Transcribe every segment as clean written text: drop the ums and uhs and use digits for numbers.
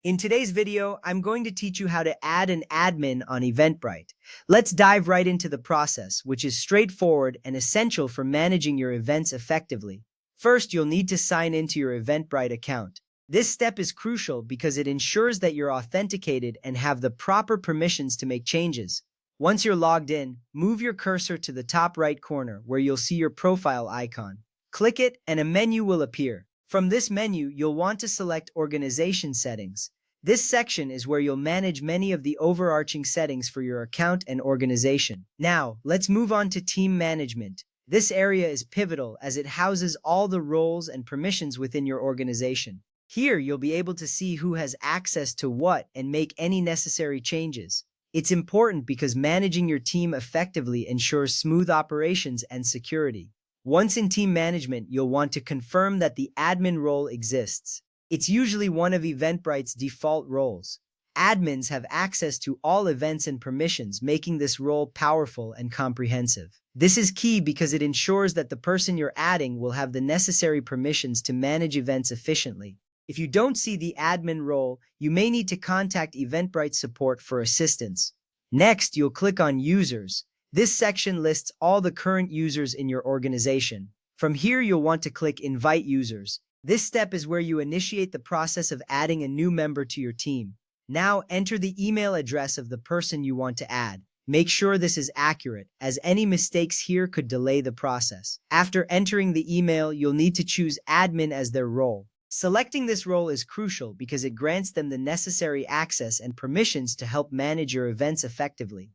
In today's video, I'm going to teach you how to add an admin on Eventbrite. Let's dive right into the process, which is straightforward and essential for managing your events effectively. First, you'll need to sign into your Eventbrite account. This step is crucial because it ensures that you're authenticated and have the proper permissions to make changes. Once you're logged in, move your cursor to the top right corner where you'll see your profile icon. Click it and a menu will appear. From this menu, you'll want to select Organization Settings. This section is where you'll manage many of the overarching settings for your account and organization. Now, let's move on to Team Management. This area is pivotal as it houses all the roles and permissions within your organization. Here, you'll be able to see who has access to what and make any necessary changes. It's important because managing your team effectively ensures smooth operations and security. Once in team management, you'll want to confirm that the admin role exists. It's usually one of Eventbrite's default roles. Admins have access to all events and permissions, making this role powerful and comprehensive. This is key because it ensures that the person you're adding will have the necessary permissions to manage events efficiently. If you don't see the admin role, you may need to contact Eventbrite support for assistance. Next, you'll click on Users. This section lists all the current users in your organization. From here, you'll want to click Invite Users. This step is where you initiate the process of adding a new member to your team. Now, enter the email address of the person you want to add. Make sure this is accurate, as any mistakes here could delay the process. After entering the email, you'll need to choose Admin as their role. Selecting this role is crucial because it grants them the necessary access and permissions to help manage your events effectively.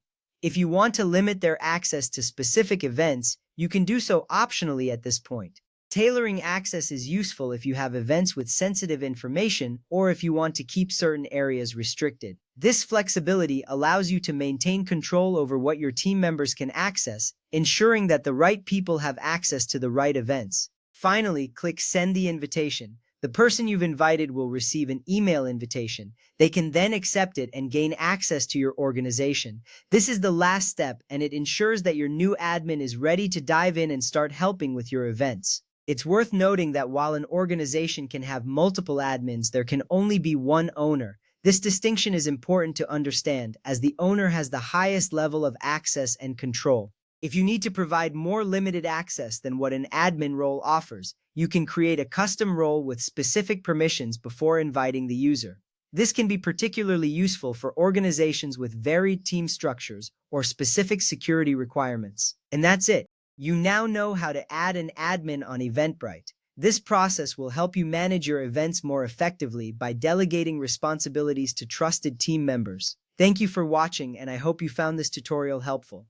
If you want to limit their access to specific events, you can do so optionally at this point. Tailoring access is useful if you have events with sensitive information or if you want to keep certain areas restricted. This flexibility allows you to maintain control over what your team members can access, ensuring that the right people have access to the right events. Finally, click Send the invitation. The person you've invited will receive an email invitation. They can then accept it and gain access to your organization. This is the last step, and it ensures that your new admin is ready to dive in and start helping with your events. It's worth noting that while an organization can have multiple admins, there can only be one owner. This distinction is important to understand, as the owner has the highest level of access and control. If you need to provide more limited access than what an admin role offers, you can create a custom role with specific permissions before inviting the user. This can be particularly useful for organizations with varied team structures or specific security requirements. And that's it. You now know how to add an admin on Eventbrite. This process will help you manage your events more effectively by delegating responsibilities to trusted team members. Thank you for watching, and I hope you found this tutorial helpful.